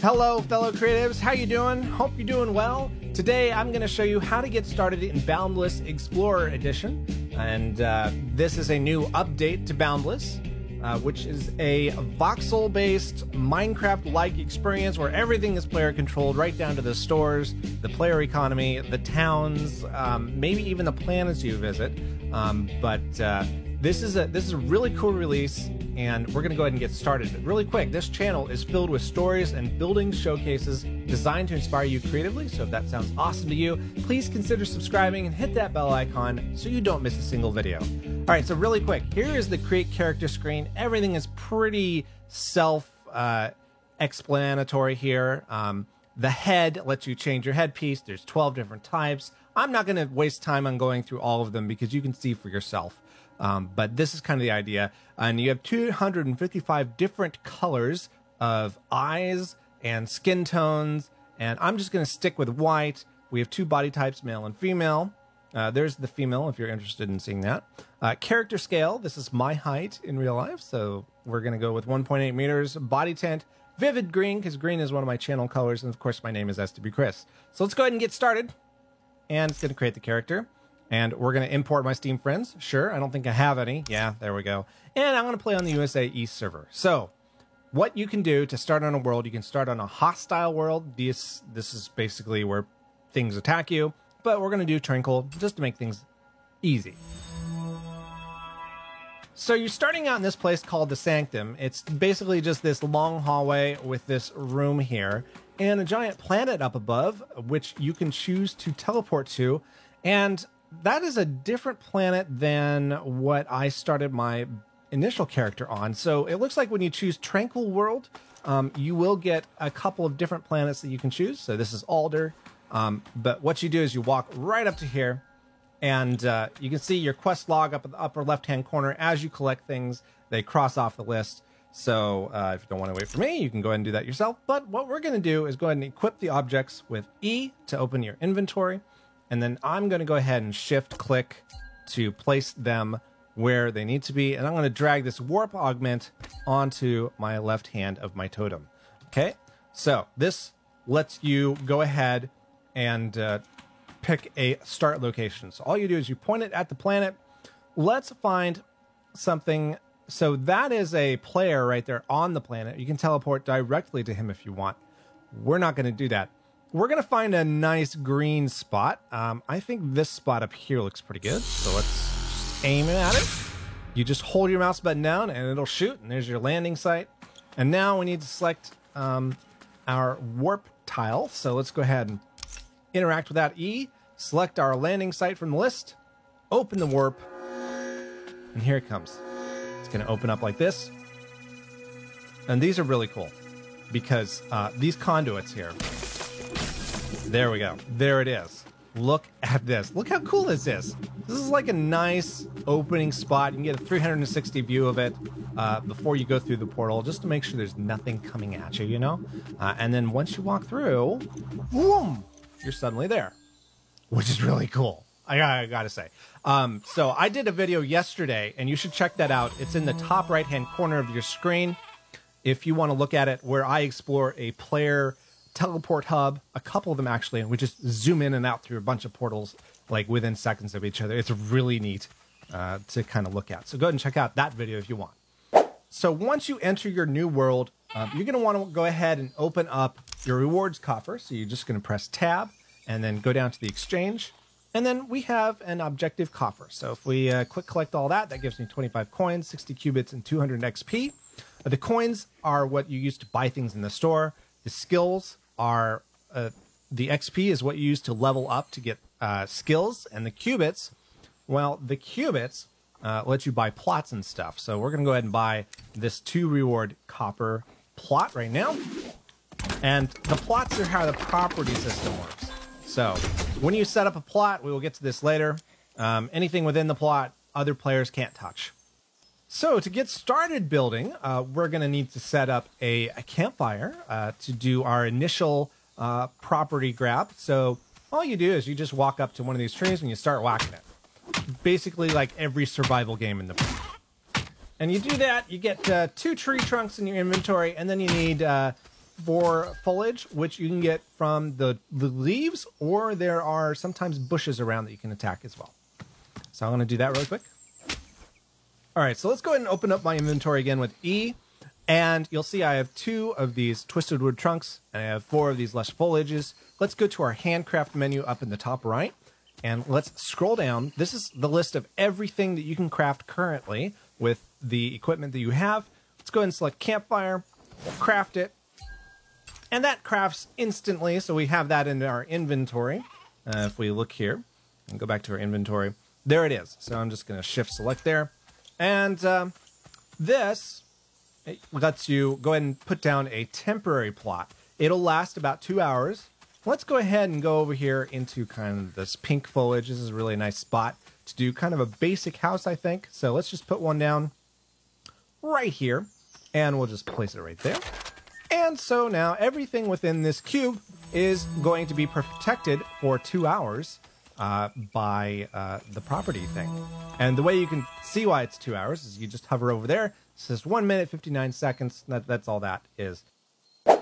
Hello, fellow creatives. How you doing? Hope you're doing well. Today, I'm going to show you how to get started in Boundless Explorer Edition. And this is a new update to Boundless, which is a voxel-based, Minecraft-like experience where everything is player-controlled, right down to the stores, the player economy, the towns, maybe even the planets you visit. This is a really cool release, and we're going to go ahead and get started. But really quick, this channel is filled with stories and building showcases designed to inspire you creatively. So if that sounds awesome to you, please consider subscribing and hit that bell icon so you don't miss a single video. All right, so really quick, here is the create character screen. Everything is pretty self-explanatory here. The head lets you change your headpiece. There's 12 different types. I'm not going to waste time on going through all of them because you can see for yourself. But this is kind of the idea. And you have 255 different colors of eyes and skin tones. And I'm just going to stick with white. We have two body types, male and female. There's the female if you're interested in seeing that. Character scale. This is my height in real life. So we're going to go with 1.8 meters. Body tint. Vivid green, because green is one of my channel colors. And of course, my name is STB Chris. So let's go ahead and get started. And it's going to create the character. And we're going to import my Steam friends. Sure, I don't think I have any. Yeah, there we go. And I'm going to play on the USA East server. So what you can do to start on a world, you can start on a hostile world. This is basically where things attack you. But we're going to do Tranquil just to make things easy. So you're starting out in this place called the Sanctum. It's basically just this long hallway with this room here. And a giant planet up above, which you can choose to teleport to. And that is a different planet than what I started my initial character on. So it looks like when you choose Tranquil World, you will get a couple of different planets that you can choose. So this is Alder. But what you do is you walk right up to here, and you can see your quest log up in the upper left-hand corner. As you collect things, they cross off the list. So if you don't want to wait for me, you can go ahead and do that yourself. But what we're going to do is go ahead and equip the objects with E to open your inventory. And then I'm going to go ahead and shift-click to place them where they need to be. And I'm going to drag this warp augment onto my left hand of my totem. Okay, so this lets you go ahead and pick a start location. So all you do is you point it at the planet. Let's find something. So that is a player right there on the planet. You can teleport directly to him if you want. We're not going to do that. We're going to find a nice green spot. I think this spot up here looks pretty good. So let's just aim at it. You just hold your mouse button down and it'll shoot. And there's your landing site. And now we need to select our warp tile. So let's go ahead and interact with that E. Select our landing site from the list. Open the warp. And here it comes. It's going to open up like this. And these are really cool because these conduits here. There we go. There it is. Look at this. Look how cool this is. This is like a nice opening spot. You can get a 360 view of it before you go through the portal, just to make sure there's nothing coming at you, you know? And then once you walk through, boom, you're suddenly there, which is really cool. I gotta say. So I did a video yesterday, and you should check that out. It's in the top right-hand corner of your screen. If you want to look at it, where I explore a player teleport hub, a couple of them actually, and we just zoom in and out through a bunch of portals like within seconds of each other. It's really neat to kind of look at. So go ahead and check out that video if you want. So once you enter your new world, you're going to want to go ahead and open up your rewards coffer. So you're just going to press tab and then go down to the exchange. And then we have an objective coffer. So if we quick collect all that, that gives me 25 coins, 60 qubits, and 200 XP. The coins are what you use to buy things in the store. The skills are, the XP is what you use to level up to get skills. And the qubits, well, the qubits let you buy plots and stuff. So we're going to go ahead and buy this 2 reward copper plot right now. And the plots are how the property system works. So when you set up a plot, we will get to this later. Anything within the plot, other players can't touch. So to get started building, we're going to need to set up a campfire to do our initial property grab. So all you do is you just walk up to one of these trees and you start whacking it. Basically like every survival game in the book. And you do that, you get 2 tree trunks in your inventory, and then you need for foliage, which you can get from the leaves, or there are sometimes bushes around that you can attack as well. So I'm going to do that really quick. All right, so let's go ahead and open up my inventory again with E. And you'll see I have 2 of these twisted wood trunks, and I have 4 of these lush foliages. Let's go to our handcraft menu up in the top right, and let's scroll down. This is the list of everything that you can craft currently with the equipment that you have. Let's go ahead and select campfire. We'll craft it. And that crafts instantly, so we have that in our inventory. If we look here and go back to our inventory, there it is. So I'm just going to shift select there. And this lets you go ahead and put down a temporary plot. It'll last about 2 hours. Let's go ahead and go over here into kind of this pink foliage. This is a really nice spot to do kind of a basic house, I think. So let's just put one down right here, and we'll just place it right there. And so now everything within this cube is going to be protected for 2 hours by the property thing. And the way you can see why it's 2 hours is you just hover over there. It says 1 minute, 59 seconds. That's all that is.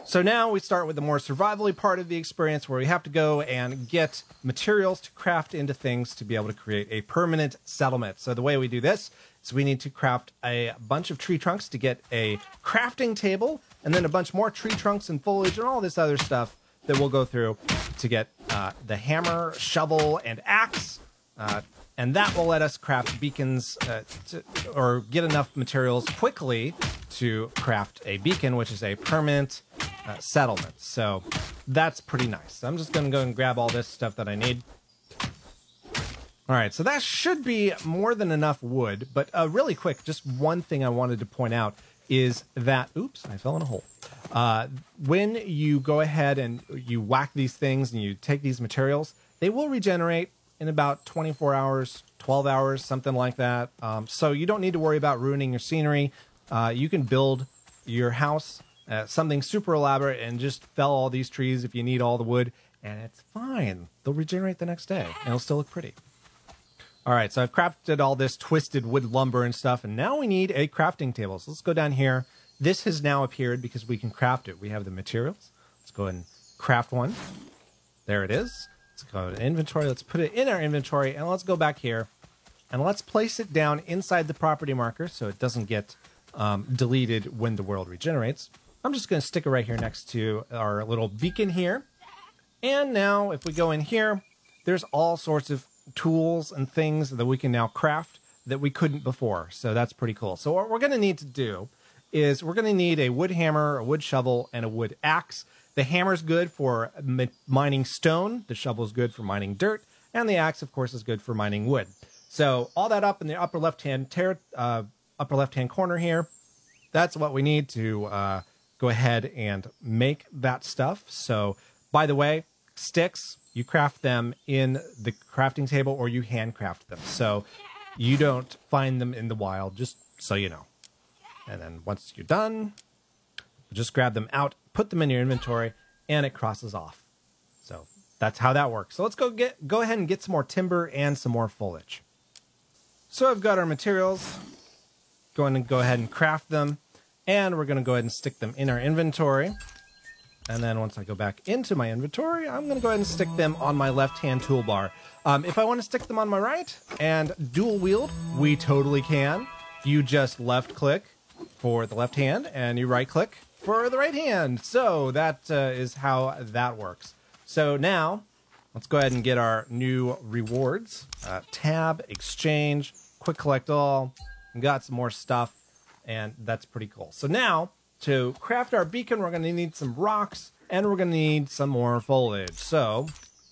So now we start with the more survival-y part of the experience, where we have to go and get materials to craft into things to be able to create a permanent settlement. So the way we do this is we need to craft a bunch of tree trunks to get a crafting table, and then a bunch more tree trunks and foliage and all this other stuff that we'll go through to get the hammer, shovel, and axe. And that will let us craft beacons or get enough materials quickly to craft a beacon, which is a permanent settlement. So that's pretty nice. So I'm just going to go and grab all this stuff that I need. All right, so that should be more than enough wood. But really quick, just one thing I wanted to point out is that, oops, I fell in a hole. When you go ahead and you whack these things and you take these materials, they will regenerate in about 24 hours, 12 hours, something like that. So you don't need to worry about ruining your scenery. You can build your house something super elaborate and just fell all these trees if you need all the wood, and it's fine. They'll regenerate the next day, and it'll still look pretty. All right, so I've crafted all this twisted wood lumber and stuff, and now we need a crafting table. So let's go down here. This has now appeared because we can craft it. We have the materials. Let's go ahead and craft one. There it is. Let's go to inventory. Let's put it in our inventory, and let's go back here, and let's place it down inside the property marker so it doesn't get deleted when the world regenerates. I'm just going to stick it right here next to our little beacon here. And now if we go in here, there's all sorts of tools and things that we can now craft that we couldn't before. So that's pretty cool. So what we're going to need to do is we're going to need a wood hammer, a wood shovel, and a wood axe. The hammer's good for mining stone. The shovel's good for mining dirt. And the axe, of course, is good for mining wood. So all that up in the upper left-hand corner here, that's what we need to go ahead and make that stuff. So, by the way, sticks, you craft them in the crafting table or you handcraft them. So you don't find them in the wild, just so you know. And then once you're done, just grab them out, put them in your inventory, and it crosses off. So that's how that works. So let's go ahead and get some more timber and some more foliage. So I've got our materials. Go ahead and craft them. And we're going to go ahead and stick them in our inventory. And then once I go back into my inventory, I'm going to go ahead and stick them on my left-hand toolbar. If I want to stick them on my right and dual wield, we totally can. You just left-click for the left hand, and you right-click for the right hand. So that is how that works. So now, let's go ahead and get our new rewards. Tab, exchange, quick collect all. We got some more stuff. And that's pretty cool. So now, to craft our beacon, we're going to need some rocks, and we're going to need some more foliage. So,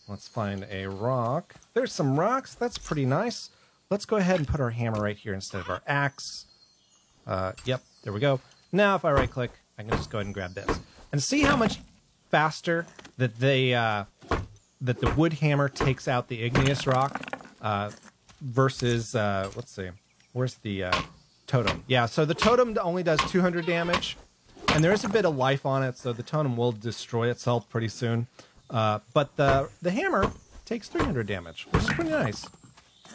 let's find a rock. There's some rocks. That's pretty nice. Let's go ahead and put our hammer right here instead of our axe. Yep, there we go. Now, if I right-click, I can just go ahead and grab this. And see how much faster that the wood hammer takes out the igneous rock versus, let's see, where's the... totem. Yeah, so the totem only does 200 damage, and there is a bit of life on it, so the totem will destroy itself pretty soon. But the hammer takes 300 damage, which is pretty nice.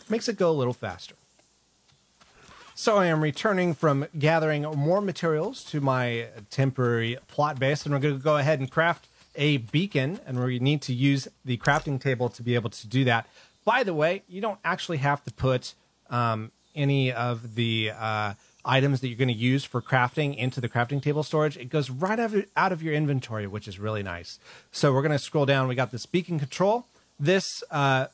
Makes it go a little faster. So I am returning from gathering more materials to my temporary plot base, and we're going to go ahead and craft a beacon, and we need to use the crafting table to be able to do that. By the way, you don't actually have to put any of the items that you're going to use for crafting into the crafting table storage. It goes right out of your inventory, which is really nice. So we're going to scroll down. We got this beacon control. This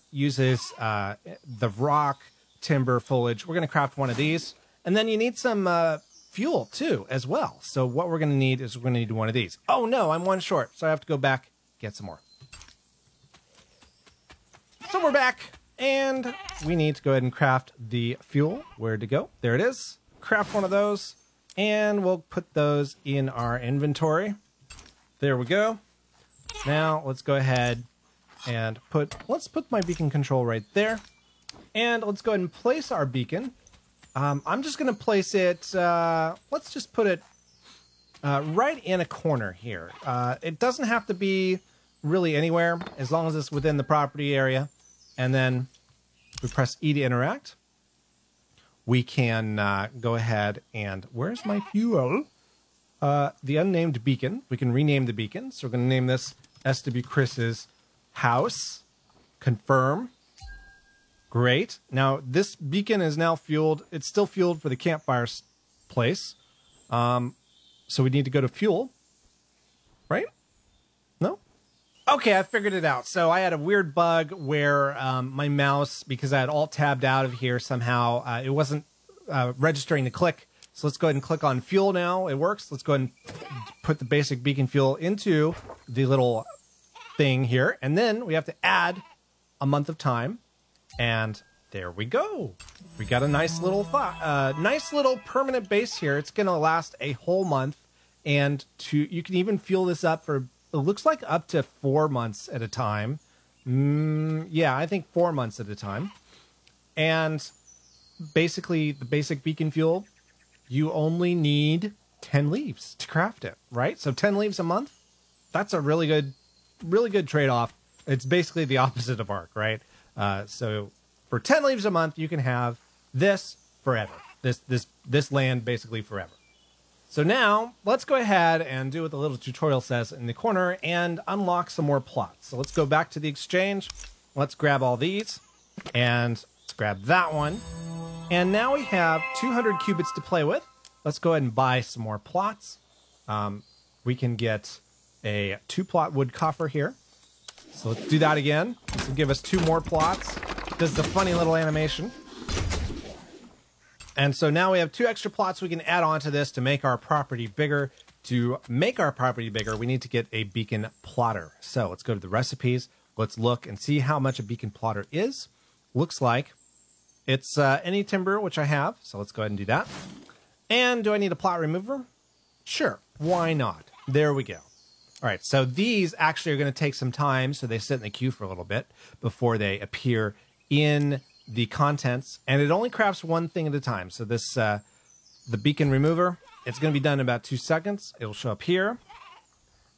uses the rock, timber, foliage. We're going to craft one of these. And then you need some fuel too as well. So what we're going to need is we're going to need one of these. Oh no, I'm one short. So I have to go back, get some more. So we're back, and we need to go ahead and craft the fuel. Where'd it go? There it is. Craft one of those, and we'll put those in our inventory. There we go. Now let's go ahead and let's put my beacon control right there. And let's go ahead and place our beacon. I'm just going to place it, let's just put it right in a corner here. It doesn't have to be really anywhere, as long as it's within the property area. And then we press E to interact. We can go ahead and, where's my fuel? The unnamed beacon. We can rename the beacon. So we're going to name this SW Chris's house. Confirm. Great. Now this beacon is now fueled. It's still fueled for the campfire place. So we need to go to fuel. Right? No? Okay, I figured it out. So I had a weird bug where my mouse, because I had alt-tabbed out of here somehow, it wasn't registering the click. So let's go ahead and click on fuel now. It works. Let's go ahead and put the basic beacon fuel into the little thing here. And then we have to add a month of time. And there we go. We got a nice little permanent base here. It's going to last a whole month. And you can even fuel this up for, it looks like up to 4 months at a time. Yeah, I think 4 months at a time. And basically, the basic beacon fuel, you only need 10 leaves to craft it, right? So 10 leaves a month, that's a really good trade-off. It's basically the opposite of ARK, right? So for 10 leaves a month, you can have this forever. This land basically forever. So now let's go ahead and do what the little tutorial says in the corner and unlock some more plots. So let's go back to the exchange. Let's grab all these and let's grab that one. And now we have 200 cubits to play with. Let's go ahead and buy some more plots. We can get a 2-plot wood coffer here. So let's do that again. This will give us 2 more plots. This is a funny little animation. And so now we have 2 extra plots we can add on to this to make our property bigger. To make our property bigger, we need to get a beacon plotter. So let's go to the recipes. Let's look and see how much a beacon plotter is. Looks like it's any timber, which I have. So let's go ahead and do that. And do I need a plot remover? Sure. Why not? There we go. All right, so these actually are going to take some time, so they sit in the queue for a little bit before they appear in the contents, and it only crafts one thing at a time. So this, the beacon remover, it's going to be done in about 2 seconds. It'll show up here.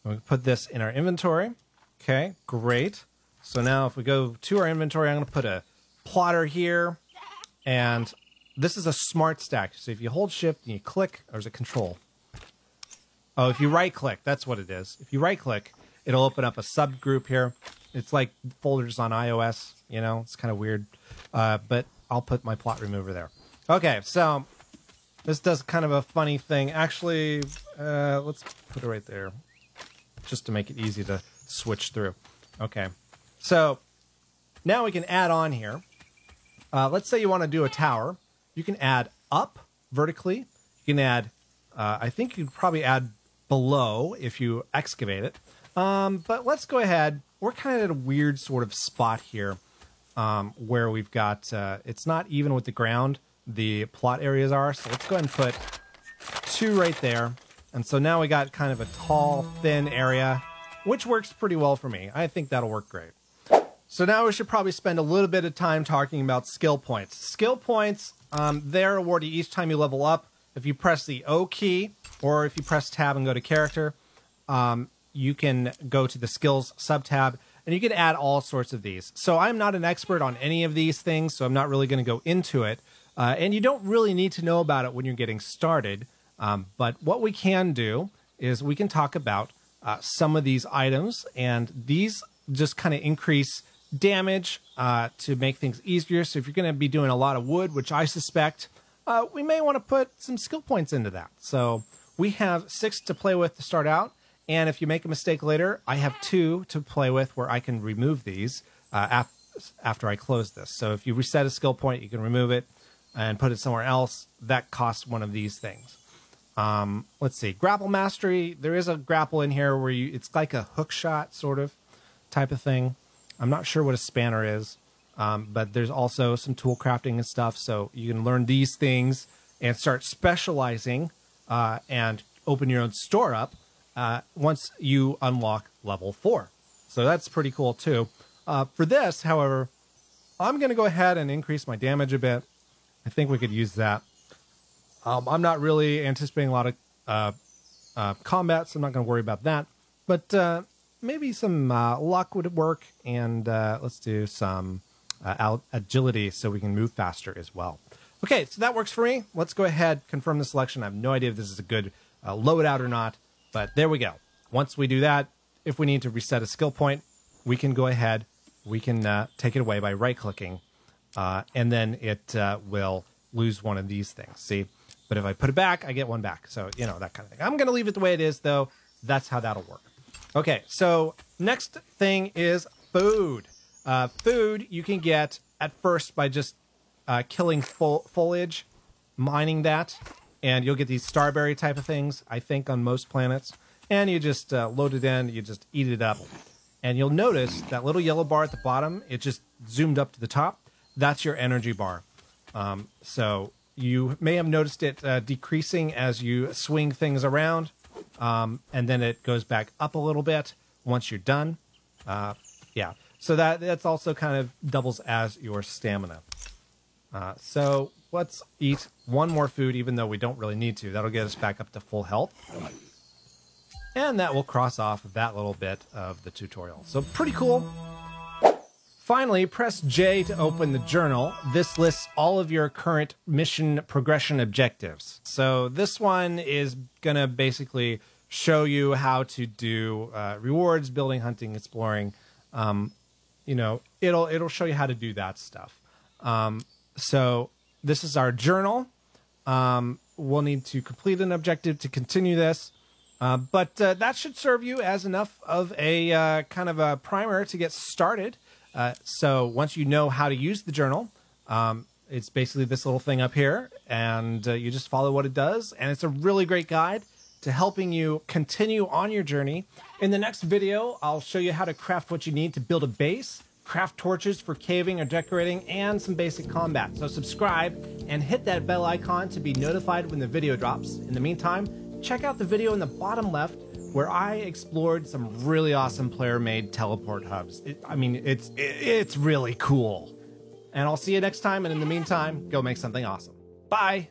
We'll put this in our inventory. Okay, great. So now if we go to our inventory, I'm going to put a plotter here, and this is a smart stack. So if you hold shift and you click, there's a control. Oh, if you right-click, that's what it is. If you right-click, it'll open up a subgroup here. It's like folders on iOS, you know? It's kind of weird. But I'll put my plot remover there. Okay, so this does kind of a funny thing. Actually, let's put it right there, just to make it easy to switch through. Okay, so now we can add on here. Let's say you want to do a tower. You can add up vertically. You can add, I think you'd probably add below if you excavate it. But let's go ahead. We're kind of at a weird sort of spot here where we've got, it's not even with the ground, the plot areas are. So let's go ahead and put 2 right there. And so now we got kind of a tall, thin area, which works pretty well for me. I think that'll work great. So now we should probably spend a little bit of time talking about skill points. Skill points, they're awarded each time you level up. If you press the O key, or if you press tab and go to character, you can go to the skills sub-tab, and you can add all sorts of these. So I'm not an expert on any of these things, so I'm not really going to go into it. And you don't really need to know about it when you're getting started. But what we can do is we can talk about some of these items, and these just kind of increase damage to make things easier. So if you're going to be doing a lot of wood, which I suspect, we may want to put some skill points into that. So we have 6 to play with to start out. And if you make a mistake later, I have 2 to play with where I can remove these after I close this. So if you reset a skill point, you can remove it and put it somewhere else. That costs one of these things. Let's see. Grapple mastery. There is a grapple in here where it's like a hook shot sort of type of thing. I'm not sure what a spanner is, but there's also some tool crafting and stuff. So you can learn these things and start specializing and open your own store up once you unlock level 4. So that's pretty cool too. For this, however, I'm going to go ahead and increase my damage a bit. I think we could use that. I'm not really anticipating a lot of combat, so I'm not going to worry about that. But maybe some luck would work, and let's do some agility so we can move faster as well. Okay, so that works for me. Let's go ahead, confirm the selection. I have no idea if this is a good loadout or not, but there we go. Once we do that, if we need to reset a skill point, we can go ahead. We can take it away by right-clicking, and then it will lose one of these things. See? But if I put it back, I get one back. So, you know, that kind of thing. I'm going to leave it the way it is, though. That's how that'll work. Okay, so next thing is food. Food you can get at first by just killing foliage, mining that, and you'll get these starberry type of things, I think, on most planets. And you just load it in, you just eat it up. And you'll notice that little yellow bar at the bottom, it just zoomed up to the top. That's your energy bar. So you may have noticed it decreasing as you swing things around, and then it goes back up a little bit once you're done. Yeah, so that's also kind of doubles as your stamina. So let's eat one more food, even though we don't really need to. That'll get us back up to full health. And that will cross off that little bit of the tutorial. So pretty cool. Finally, press J to open the journal. This lists all of your current mission progression objectives. So this one is going to basically show you how to do rewards, building, hunting, exploring. You know, it'll show you how to do that stuff. So this is our journal. We'll need to complete an objective to continue this. But that should serve you as enough of a kind of a primer to get started. So once you know how to use the journal, it's basically this little thing up here, and you just follow what it does. And it's a really great guide to helping you continue on your journey. In the next video, I'll show you how to craft what you need to build a base, craft torches for caving or decorating, and some basic combat. So subscribe and hit that bell icon to be notified when the video drops. In the meantime, check out the video in the bottom left where I explored some really awesome player-made teleport hubs. It's really cool. And I'll see you next time, and in the meantime, go make something awesome. Bye!